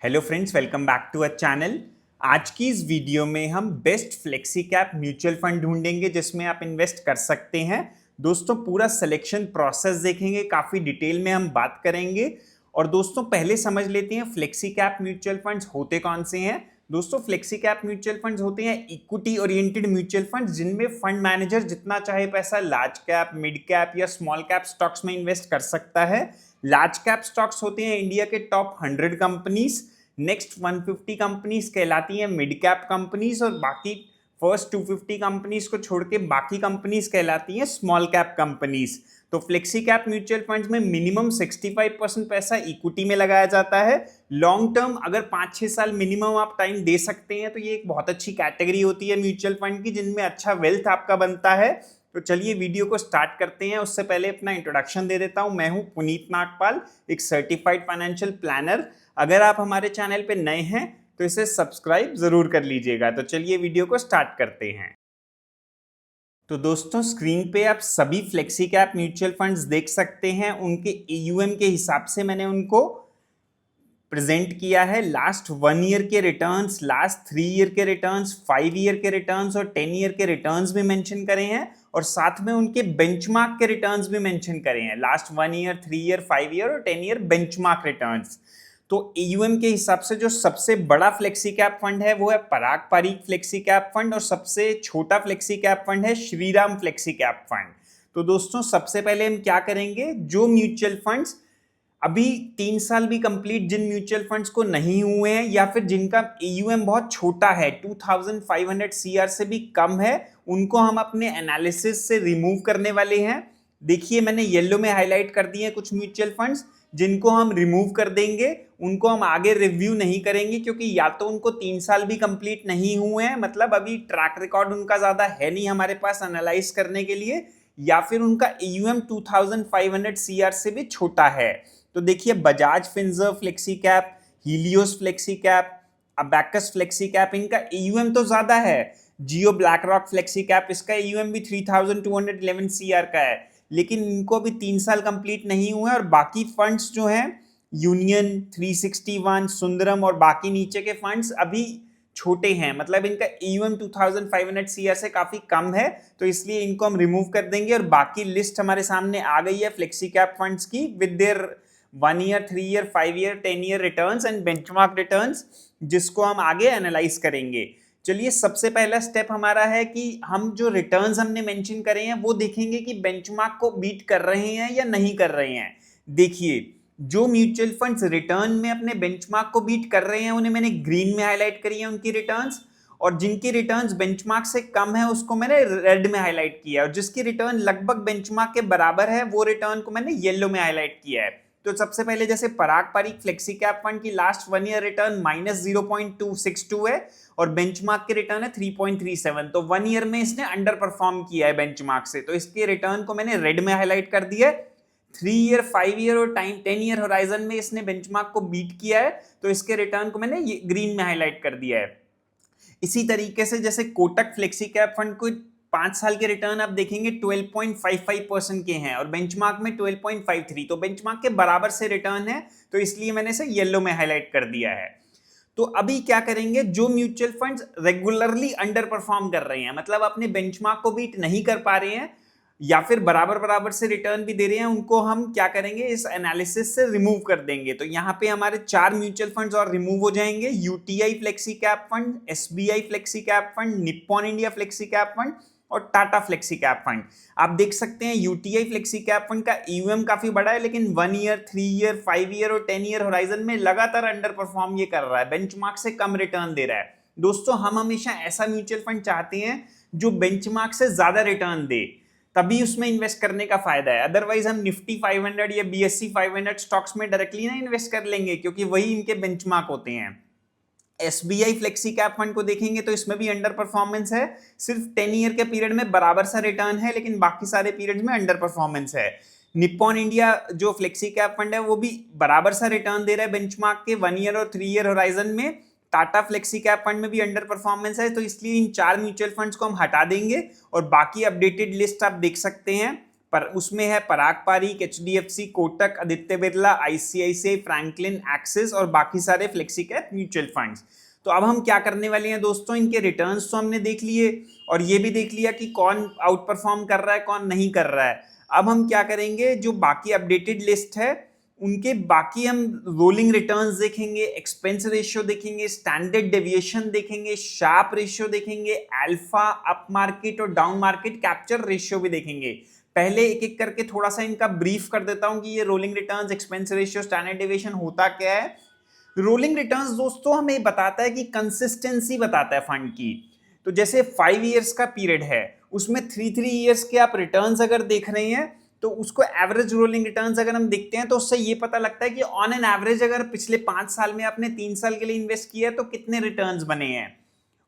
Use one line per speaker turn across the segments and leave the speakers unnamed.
Hello friends, welcome back to our channel. आज की इस वीडियो में हम best flexi cap mutual fund ढूंढेंगे जिसमें आप इन्वेस्ट कर सकते हैं। दोस्तों, पूरा सिलेक्शन प्रोसेस देखेंगे, काफ़ी डिटेल में हम बात करेंगे। और दोस्तों, पहले समझ लेते हैं फ्लेक्सी कैप म्यूचुअल फंड्स होते कौन से हैं। दोस्तों, फ्लेक्सी कैप म्यूचुअल फंड्स होते हैं इक्विटी ओरिएंटेड म्यूचुअल फंड्स जिनमें फंड मैनेजर जितना चाहे पैसा लार्ज कैप, मिड कैप या स्मॉल कैप स्टॉक्स में इन्वेस्ट कर सकता है। लार्ज कैप स्टॉक्स होते हैं इंडिया के टॉप 100 कंपनीज। नेक्स्ट 150 कंपनीज कहलाती हैं मिड कैप कंपनीज और बाकी फर्स्ट 250 कंपनीज को छोड़ के बाकी कंपनीज कहलाती हैं स्मॉल कैप कंपनीज। तो फ्लेक्सी कैप म्यूचुअल फंड्स में मिनिमम 65% पैसा इक्विटी में लगाया जाता है। लॉन्ग टर्म अगर 5-6 साल मिनिमम आप टाइम दे सकते हैं तो ये एक बहुत अच्छी कैटेगरी होती है म्यूचुअल फंड की जिनमें अच्छा वेल्थ आपका बनता है। तो चलिए वीडियो को स्टार्ट करते हैं। उससे पहले अपना इंट्रोडक्शन दे देता हूं। मैं हूं पुनीत नागपाल, एक सर्टिफाइड फाइनेंशियल प्लानर। अगर आप हमारे चैनल पे नए हैं तो इसे सब्सक्राइब जरूर कर लीजिएगा। तो चलिए वीडियो को स्टार्ट करते हैं। तो दोस्तों, स्क्रीन पे आप सभी फ्लेक्सी कैप म्यूचुअल फंड्स देख सकते हैं। उनके AUM के हिसाब से मैंने उनको प्रेजेंट किया है। लास्ट 1 ईयर के रिटर्न्स, लास्ट 3 ईयर के रिटर्न्स, 5 ईयर के रिटर्न्स और 10 ईयर के रिटर्न्स भी मेंशन करे हैं और साथ में उनके बेंचमार्क के रिटर्न्स भी मेंशन करे हैं। लास्ट 1 ईयर, 3 ईयर, 5 ईयर और 10 ईयर बेंचमार्क रिटर्न्स। तो AUM के हिसाब से जो सबसे बड़ा फ्लेक्सी कैप फंड है वो है पराग पारीख फ्लेक्सी कैप फंड और सबसे छोटा फ्लेक्सी कैप फंड है श्रीराम फ्लेक्सी कैप फंड। तो दोस्तों, सबसे पहले हम क्या करेंगे, जो म्यूचुअल फंड्स अभी 3 साल भी कंप्लीट जिन म्यूचुअल फंड्स को नहीं हुए हैं या फिर जिनका AUM बहुत छोटा है, 2500 CR से भी कम है, उनको हम अपने एनालिसिस से रिमूव करने वाले हैं। देखिए, मैंने येलो में हाईलाइट कर दिए हैं कुछ म्यूचुअल फंड्स जिनको हम रिमूव कर देंगे। उनको हम आगे रिव्यू नहीं करेंगे क्योंकि या तो उनको 3 साल भी कंप्लीट नहीं हुए हैं, मतलब अभी ट्रैक रिकॉर्ड उनका ज्यादा है नहीं हमारे पास एनालाइज करने के लिए, या फिर उनका AUM 2500 CR से भी छोटा है। तो देखिए, Bajaj Finserv flexi cap, Helios flexi cap, abacus flexi cap, इनका AUM तो ज्यादा है। जियो ब्लैक रॉक फ्लेक्सी कैप, इसका AUM भी 3211 CR का है, लेकिन इनको अभी 3 साल कंप्लीट नहीं हुए। और बाकी फंड्स जो हैं, यूनियन, 361, सुंदरम और बाकी नीचे के फंड्स अभी छोटे हैं, मतलब इनका AUM 2500 CR से काफी कम है, तो इसलिए इनको हम रिमूव कर देंगे। और बाकी लिस्ट हमारे सामने आ गई है फ्लेक्सी कैप फंड्स की with their 1 year, 3 year, 5 year, 10 year returns and benchmark returns, जिसको हम आगे एनालाइज करेंगे। चलिए, सबसे पहला स्टेप हमारा है कि हम जो रिटर्न्स हमने मेंशन करे हैं वो देखेंगे कि बेंचमार्क को बीट कर रहे हैं या नहीं कर रहे हैं। देखिए, जो म्यूचुअल फंड्स रिटर्न में अपने बेंचमार्क को बीट कर रहे हैं उन्हें मैंने ग्रीन में हाईलाइट करी है उनकी रिटर्न्स, और जिनकी रिटर्न्स बेंचमार्क से कम है उसको मैंने रेड में हाईलाइट किया है, और जिसकी रिटर्न लगभग बेंचमार्क के बराबर है वो रिटर्न को मैंने येलो में हाईलाइट किया है। तो सबसे पहले जैसे पराग पारीख फ्लेक्सी कैप फंड की लास्ट 1 ईयर रिटर्न -0.262 है और बेंचमार्क के रिटर्न है 3.37, तो 1 ईयर में इसने अंडर परफॉर्म किया है बेंचमार्क से, तो इसके रिटर्न को मैंने रेड में हाईलाइट कर दिया है। 3 ईयर, 5 ईयर और 10 ईयर होराइजन में इसने बेंचमार्क को बीट किया है, तो इसके रिटर्न को मैंने ग्रीन में हाईलाइट कर दिया है। इसी तरीके से जैसे कोटक फ्लेक्सी कैप फंड को 5 साल के रिटर्न आप देखेंगे 12.55% के हैं और बेंचमार्क में 12.53, तो बेंचमार्क के बराबर से रिटर्न है, तो इसलिए मैंने इसे येलो में हाईलाइट कर दिया है। तो अभी क्या करेंगे, जो mutual funds regularly under perform कर रहे हैं, मतलब अपने बेंचमार्क को बीट नहीं कर पा रहे हैं या फिर बराबर बराबर से रिटर्न भी दे रहे हैं, उनको हम क्या करेंगे, इस एनालिसिस से रिमूव कर देंगे। तो यहाँ पे हमारे 4 म्यूचुअल फंड्स और रिमूव हो जाएंगे। UTI flexi cap fund, SBI flexi cap fund, Nippon India flexi cap fund और टाटा फ्लेक्सी कैप फंड। आप देख सकते हैं UTI फ्लेक्सी कैप फंड का AUM काफी बड़ा है, लेकिन 1 ईयर, 3 ईयर, 5 ईयर और 10 ईयर होराइजन में लगातार अंडर परफॉर्म ये कर रहा है, बेंचमार्क से कम रिटर्न दे रहा है। दोस्तों, हम हमेशा ऐसा म्यूचुअल फंड चाहते हैं जो बेंचमार्क से ज्यादा रिटर्न दे, तभी उसमें इन्वेस्ट करने का फायदा है। अदरवाइज हम निफ्टी 500 या BSE 500 स्टॉक्स में डायरेक्टली ना इन्वेस्ट कर लेंगे क्योंकि वही इनके बेंचमार्क होते हैं। SBI फ्लेक्सी कैप फंड को देखेंगे तो इसमें भी अंडर परफॉर्मेंस है, सिर्फ 10 ईयर के पीरियड में बराबर सा रिटर्न है, लेकिन बाकी सारे पीरियड में अंडर परफॉर्मेंस है। निप्पॉन इंडिया जो फ्लेक्सी कैप फंड है वो भी बराबर सा रिटर्न दे रहा है बेंचमार्क के 1 ईयर और 3 ईयर होराइजन में। टाटा फ्लेक्सी कैप फंड में भी अंडर परफॉर्मेंस है, तो इसलिए इन 4 म्यूचुअल फंड्स को हम हटा देंगे और बाकी अपडेटेड लिस्ट आप देख सकते हैं। पर उसमें है Parag Parikh, HDFC, Kotak, Aditya Birla, ICICI, Franklin, Axis और बाकी सारे फ्लेक्सी कैप म्यूचुअल फंड्स। तो अब हम क्या करने वाले हैं दोस्तों, इनके रिटर्न्स तो हमने देख लिए और ये भी देख लिया कि कौन आउट परफॉर्म कर रहा है कौन नहीं कर रहा है। अब हम क्या करेंगे, जो बाकी अपडेटेड लिस्ट है उनके बाकी हम रोलिंग रिटर्न्स देखेंगे, एक्सपेंस रेशियो देखेंगे, स्टैंडर्ड डेविएशन देखेंगे, शार्प रेशियो देखेंगे, अल्फा, अप मार्केट और डाउन मार्केट कैप्चर रेशियो भी देखेंगे। पहले एक एक करके थोड़ा सा इनका ब्रीफ कर देता हूं कि ये rolling returns, expense ratio, standard deviation होता क्या है। रोलिंग रिटर्न्स दोस्तों हमें बताता है कि कंसिस्टेंसी बताता है फंड की। तो जैसे 5 इयर्स का पीरियड है उसमें 3 इयर्स के आप रिटर्न्स अगर देख रहे हैं तो उसको एवरेज रोलिंग रिटर्न्स अगर हम देखते हैं तो उससे ये पता लगता है कि ऑन एन एवरेज अगर पिछले 5 साल में आपने 3 साल के लिए इन्वेस्ट किया है तो कितने रिटर्न्स बने हैं।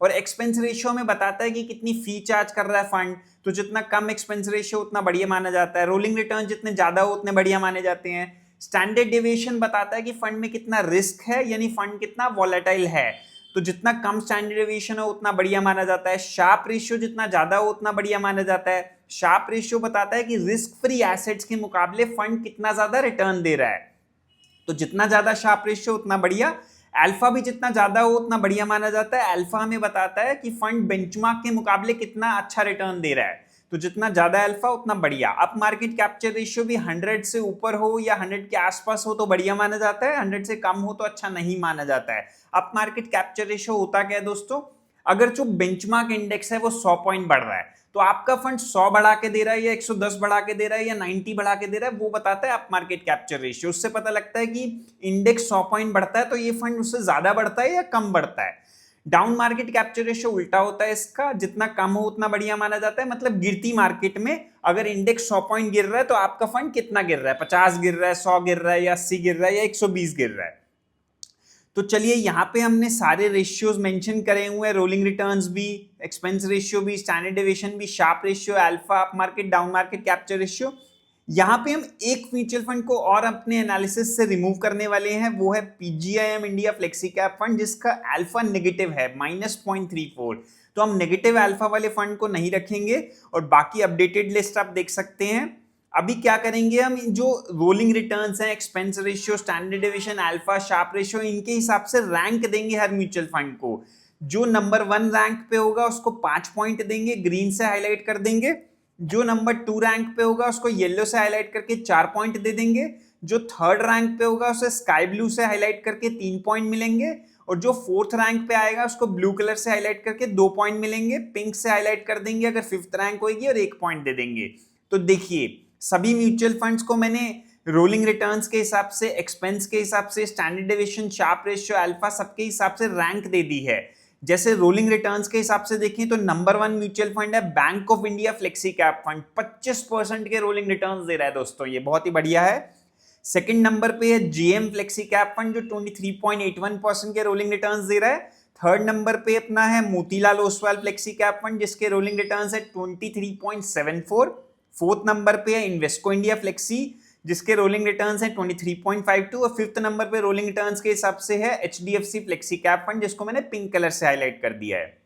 और एक्सपेंस रेशियो में बताता है कि कितनी फी चार्ज कर रहा है फंड, तो जितना कम एक्सपेंस रेशियो उतना बढ़िया माना जाता है। रोलिंग रिटर्न जितने ज्यादा हो उतने बढ़िया माने जाते हैं। स्टैंडर्ड डेविएशन बताता है कि फंड में कितना रिस्क है, यानी फंड कितना वॉलेटाइल है, तो जितना कम स्टैंडर्ड डेविएशन हो उतना बढ़िया माना जाता है। शार्प रेशियो जितना ज्यादा हो उतना बढ़िया माना जाता है। शार्प रेशियो बताता है कि रिस्क फ्री एसेट्स के मुकाबले फंड कितना ज्यादा रिटर्न दे रहा है, तो जितना ज्यादा शार्प रेशियो उतना बढ़िया। अल्फा भी जितना ज्यादा हो उतना बढ़िया माना जाता है। अल्फा हमें बताता है कि फंड बेंचमार्क के मुकाबले कितना अच्छा रिटर्न दे रहा है, तो जितना ज्यादा अल्फा उतना बढ़िया। अप मार्केट कैप्चर रेशियो भी 100 से ऊपर हो या 100 के आसपास हो तो बढ़िया माना जाता है, 100 से कम हो तो अच्छा नहीं माना जाता है। अप मार्केट कैप्चर रेशियो होता क्या है दोस्तों, अगर जो बेंचमार्क इंडेक्स है वो 100 पॉइंट बढ़ रहा है तो आपका फंड 100 बढ़ा के दे रहा है या 110 बढ़ा के दे रहा है या 90 बढ़ा के दे रहा है, वो बताता है अप मार्केट कैप्चर रेशियो। उससे पता लगता है कि इंडेक्स 100 पॉइंट बढ़ता है तो ये फंड उससे ज्यादा बढ़ता है या कम बढ़ता है। डाउन मार्केट कैप्चर रेशियो उल्टा होता है इसका, जितना कम हो उतना बढ़िया माना जाता है। मतलब गिरती मार्केट में अगर इंडेक्स 100 पॉइंट गिर रहा है तो आपका फंड कितना गिर रहा है, 50 गिर रहा है, 100 गिर रहा है या 80 गिर रहा है या 120 गिर रहा है। तो चलिए यहाँ पे हमने सारे रेशियोज मेंशन करे हुए हैं, रोलिंग रिटर्न्स भी, एक्सपेंस रेशियो भी, स्टैंडर्ड डेविएशन भी, sharp ratio, alpha, up market, down market capture ratio. यहाँ पे हम एक म्यूचुअल फंड को और अपने एनालिसिस से रिमूव करने वाले हैं, वो है PGIM India flexi cap fund, जिसका अल्फा नेगेटिव है -0.34। तो हम नेगेटिव अल्फा वाले फंड को नहीं रखेंगे और बाकी अपडेटेड लिस्ट आप देख सकते हैं। अभी क्या करेंगे, हम जो रोलिंग रिटर्न्स हैं, expense ratio, standard deviation, alpha, Sharpe ratio, इनके हिसाब से रैंक देंगे हर म्यूचुअल फंड को। जो नंबर 1 रैंक पे होगा उसको 5 पॉइंट देंगे, ग्रीन से हाईलाइट कर देंगे। जो नंबर 2 रैंक पे होगा उसको येलो से हाईलाइट करके 4 पॉइंट दे देंगे। जो 3rd रैंक पे होगा उसे स्काई ब्लू से हाईलाइट करके 3 पॉइंट मिलेंगे। और जो 4th रैंक पे आएगा उसको ब्लू कलर से हाईलाइट करके 2 पॉइंट मिलेंगे। पिंक से हाईलाइट कर देंगे अगर 5th रैंक होगी और 1 पॉइंट दे देंगे। तो देखिए सभी म्यूचुअल फंड्स को मैंने रोलिंग रिटर्न्स के हिसाब से, एक्सपेंस के हिसाब से, standard deviation, Sharpe ratio, alpha, सबके हिसाब से रैंक दे दी है। जैसे रोलिंग रिटर्न्स के हिसाब से देखें तो नंबर 1 म्यूचुअल फंड है Bank of India flexi cap fund, 25% के रोलिंग रिटर्न्स दे रहा है दोस्तों, ये बहुत ही बढ़िया है। सेकंड नंबर पे है जीएम फ्लेक्सी कैप फंड जो 23.81% के रोलिंग रिटर्न्स दे रहा है। थर्ड नंबर पे अपना है Motilal Oswal flexi cap fund जिसके रोलिंग रिटर्न्स है 23.74। फोर्थ नंबर पे है इन्वेस्को इंडिया फ्लेक्सी जिसके रोलिंग रिटर्न्स है 23.52 और फिफ्थ नंबर पे रोलिंग रिटर्न्स के हिसाब से है एचडीएफसी फ्लेक्सी कैप फंड जिसको मैंने पिंक कलर से हाईलाइट कर दिया है।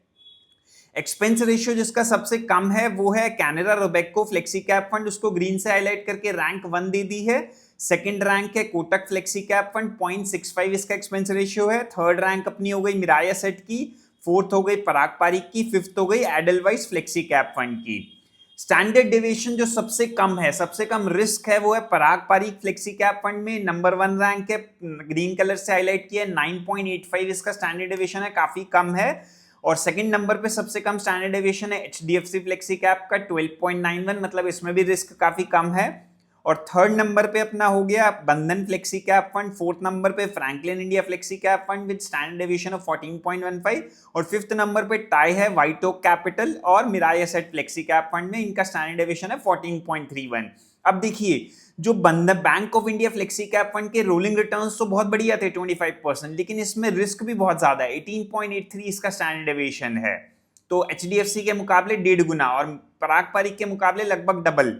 एक्सपेंस रेशियो जिसका सबसे कम है वो है Canara Robeco flexi cap fund, उसको ग्रीन से हाईलाइट करके रैंक 1 दे दी है। सेकंड रैंक है कोटक फ्लेक्सी कैप फंड 0.65 इसका एक्सपेंस रेशियो है। थर्ड रैंक अपनी हो गई मिराया सेट की, फोर्थ हो गई पराग पारीक की, फिफ्थ हो गई एडलवाइस फ्लेक्सी कैप फंड की। स्टैंडर्ड डेविएशन जो सबसे कम है, सबसे कम रिस्क है वो है Parag Pareek flexi cap fund में, नंबर 1 रैंक है, ग्रीन कलर से हाईलाइट किया है, 9.85 इसका स्टैंडर्ड डेविएशन है, काफी कम है। और सेकंड नंबर पे सबसे कम स्टैंडर्ड डेविएशन है एचडीएफसी फ्लेक्सी कैप का 12.91, मतलब इसमें भी रिस्क काफी कम है। और थर्ड नंबर पे अपना हो गया Bandhan flexi cap fund, fourth number पे Franklin India flexi cap fund with standard deviation of 14.15 और फिफ्थ नंबर पे टाई है व्हाइट ओक कैपिटल और Mirae Asset flexi cap fund में, इनका स्टैंडर्ड डेविएशन है 14.31। अब देखिए जो बंधन bank of India flexi cap fund के रोलिंग रिटर्न्स तो बहुत बढ़िया थे 25%, लेकिन इसमें रिस्क भी बहुत ज्यादा है, 18.83 इसका स्टैंडर्ड डेविएशन है, तो एचडीएफसी के मुकाबले 1.5 गुना और पराग पारीक के मुकाबले लगभग डबल।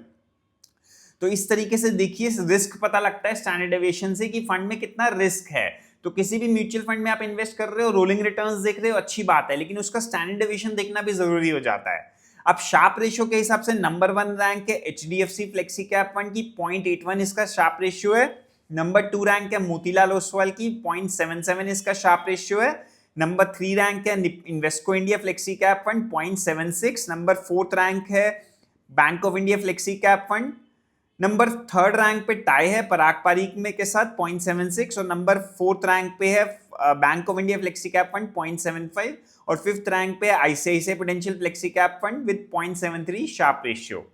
तो इस तरीके से देखिए रिस्क पता लगता है स्टैंडर्ड डेविएशन से कि फंड में कितना रिस्क है। तो किसी भी म्यूचुअल फंड में आप इन्वेस्ट कर रहे हो, रोलिंग रिटर्न्स देख रहे हो, अच्छी बात है, लेकिन उसका स्टैंडर्ड डेविएशन देखना भी जरूरी हो जाता है। अब शार्प रेशियो के हिसाब से नंबर 1 रैंक है HDFC फ्लेक्सी कैप फंड की 0.81 इसका शार्प रेशियो है। नंबर 2 रैंक है मोतीलाल ओसवाल की 0.77 इसका शार्प रेशियो है। नंबर 3 रैंक है Invesco India flexi cap fund 0.76। Number 4th rank है Bank of India flexi cap fund. Number 3rd rank पे टाई है पराग पारीक में के साथ 0.76 और नंबर 4th रैंक पे है Bank of India flexi cap fund 0.75 और 5th रैंक पे ICICI prudential flexi cap fund with 0.73 Sharpe ratio.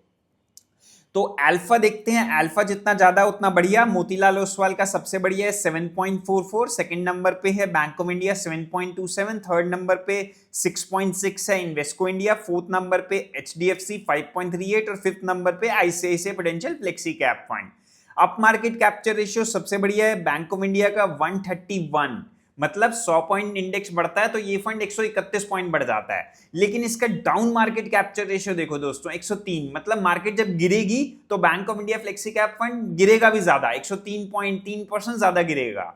तो अल्फा देखते हैं, अल्फा जितना ज्यादा उतना बढ़िया। मोतीलाल ओसवाल का सबसे बढ़िया है 7.44, सेकंड नंबर पे है Bank of India 7.27, third number पे 6.6 है इन्वेस्को इंडिया, फोर्थ नंबर पे HDFC 5.38 और फिफ्थ नंबर पे ICICI prudential flexi cap fund. Up market capture ratio सबसे बढ़िया है बैंक ऑफ इंडिया का 131, मतलब 100 पॉइंट इंडेक्स बढ़ता है तो ये फंड 131 पॉइंट बढ़ जाता है। लेकिन इसका डाउन मार्केट कैप्चर रेशियो देखो दोस्तों 103, मतलब मार्केट जब गिरेगी तो bank of India flexi cap fund गिरेगा भी ज्यादा, 103.3% ज्यादा गिरेगा।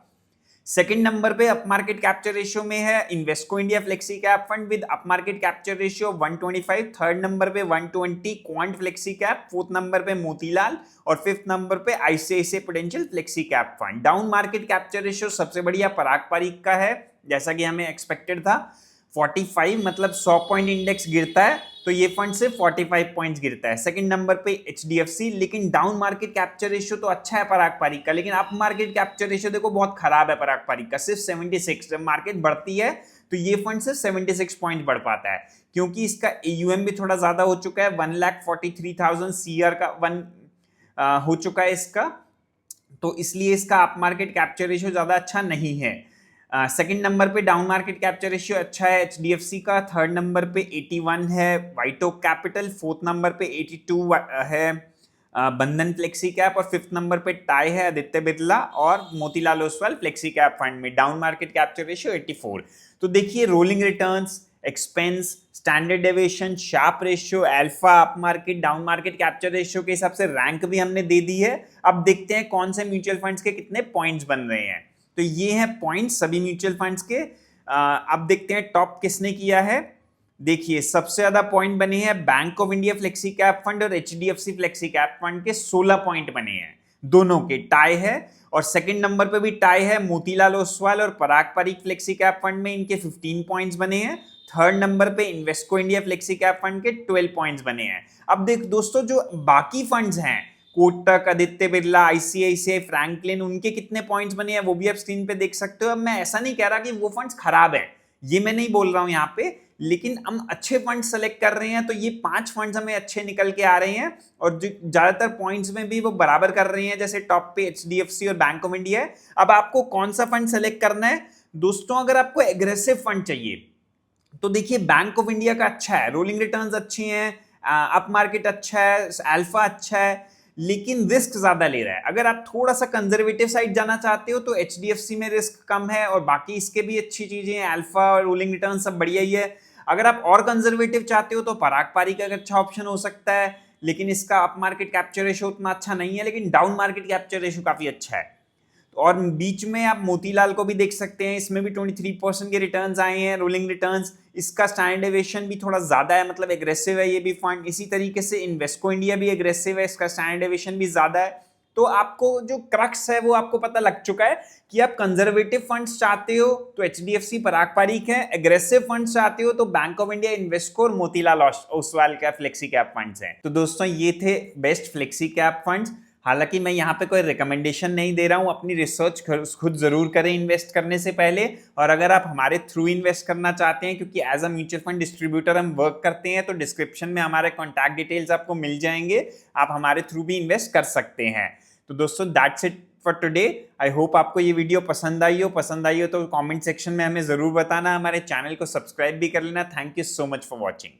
सेकंड नंबर पे अप मार्केट कैप्चर रेशियो में है Invesco India flexi cap fund with up market capture ratio 125, third number पे 120 quant flexi cap, fourth number पे मोतीलाल और फिफ्थ नंबर पे ICICI prudential flexi cap fund. Down market capture ratio सबसे बढ़िया पराग पारीक का है, जैसा कि हमें एक्सपेक्टेड था 45, मतलब 100 पॉइंट इंडेक्स गिरता है तो ये फंड से 45 पॉइंट्स गिरता है। सेकंड नंबर पे HDFC, लेकिन डाउन मार्केट कैप्चर रेशियो तो अच्छा है पराग पारीक का, लेकिन अप मार्केट कैप्चर रेशियो देखो बहुत खराब है पराग पारीक का, सिर्फ 76। जब मार्केट बढ़ती है तो ये फंड सिर्फ 76 पॉइंट बढ़ पाता है, क्योंकि इसका AUM भी थोड़ा ज्यादा हो चुका है, 1,43,000 CR का हो चुका है इसका, तो इसलिए इसका अप मार्केट कैप्चर रेशियो ज्यादा अच्छा नहीं है। सेकंड नंबर पे डाउन मार्केट कैप्चर रेशियो अच्छा है HDFC का, थर्ड नंबर पे 81 है white okay capital, fourth number पे 82 है बंधन फ्लेक्सी कैप और फिफ्थ नंबर पे टाई है आदित्य बिरला और Motilal Oswal flexi cap fund में डाउन मार्केट कैप्चर रेशियो 84। तो देखिए rolling returns, expense, standard deviation, Sharpe ratio, alpha, up market, down market capture ratio के हिसाब से रैंक भी हमने दे दी है। अब देखते हैं कौन से म्यूचुअल फंड्स के कितने पॉइंट्स बन रहे हैं। तो ये हैं पॉइंट्स सभी म्यूचुअल फंड्स के। अब देखते हैं टॉप किसने किया है। देखिए सबसे ज्यादा पॉइंट बने हैं bank of India flexi cap fund और HDFC फ्लेक्सी कैप फंड के 16 पॉइंट बने हैं, दोनों के टाई है। और सेकंड नंबर पे भी टाई है मोतीलाल ओसवाल और पराग पारीक फ्लेक्सी कैप फंड में, इनके 15 पॉइंट्स बने हैं। थर्ड नंबर पे Invesco India flexi cap fund के 12 पॉइंट्स बने हैं। अब देख दोस्तों जो बाकी फंड्स हैं कोटक, आदित्य बिरला, आईसीआईसीआई, फ्रैंकलिन, उनके कितने पॉइंट्स बने हैं वो भी आप स्क्रीन पे देख सकते हो। अब मैं ऐसा नहीं कह रहा कि वो फंड्स खराब है, ये मैं नहीं बोल रहा हूं यहाँ पे, लेकिन हम अच्छे फंड्स सेलेक्ट कर रहे हैं तो ये 5 फंड्स हमें अच्छे निकल के आ रहे हैं और जो ज्यादातर पॉइंट्स में भी वो बराबर कर रहे हैं, जैसे टॉप पे HDFC और बैंक ऑफ इंडिया है। अब आपको कौन सा फंड सेलेक्ट करना है दोस्तों, अगर आपको एग्रेसिव फंड चाहिए तो देखिए बैंक ऑफ इंडिया का अच्छा है, रोलिंग रिटर्न्स अच्छे हैं, अप मार्केट अच्छा है, अल्फा अच्छा है, लेकिन रिस्क ज्यादा ले रहा है। अगर आप थोड़ा सा कंजर्वेटिव साइड जाना चाहते हो तो HDFC में रिस्क कम है और बाकी इसके भी अच्छी चीजें हैं, अल्फा और रोलिंग रिटर्न सब बढ़िया ही है। अगर आप और कंजर्वेटिव चाहते हो तो पराग पारीक का अच्छा ऑप्शन हो सकता है, लेकिन इसका अप मार्केट कैप्चर रेशियो उतना अच्छा नहीं है, लेकिन डाउन मार्केट कैप्चर रेशियो काफी अच्छा है। और बीच में आप मोतीलाल को भी देख सकते हैं, इसमें भी 23% के रिटर्न्स आए हैं रोलिंग रिटर्न्स, इसका स्टैंडर्ड डेविएशन भी थोड़ा ज्यादा है, मतलब एग्रेसिव है ये भी फंड। इसी तरीके से इन्वेस्को इंडिया भी एग्रेसिव है, इसका स्टैंडर्ड डेविएशन भी ज्यादा है। तो आपको जो क्रक्स है वो आपको पता लग चुका है कि आप कंजर्वेटिव फंड्स चाहते हो तो HDFC पराग पारीक है, एग्रेसिव फंड्स चाहते हो तो बैंक ऑफ इंडिया, इन्वेस्को और मोतीलाल ओसवाल का फ्लेक्सी कैप फंड्स हैं। तो दोस्तों ये थे बेस्ट फ्लेक्सी कैप फंड्स। हालांकि मैं यहाँ पे कोई रिकमेंडेशन नहीं दे रहा हूँ, अपनी रिसर्च खुद जरूर करें इन्वेस्ट करने से पहले। और अगर आप हमारे थ्रू इन्वेस्ट करना चाहते हैं, क्योंकि as a mutual fund distributor हम वर्क करते हैं, तो डिस्क्रिप्शन में हमारे कॉन्टैक्ट डिटेल्स आपको मिल जाएंगे, आप हमारे थ्रू भी इन्वेस्ट कर सकते हैं। तो दोस्तों that's it for today. I hope आपको ये वीडियो पसंद आई हो तो कमेंट सेक्शन में हमें जरूर बताना, हमारे चैनल को सब्सक्राइब भी कर लेना। Thank you so much for watching.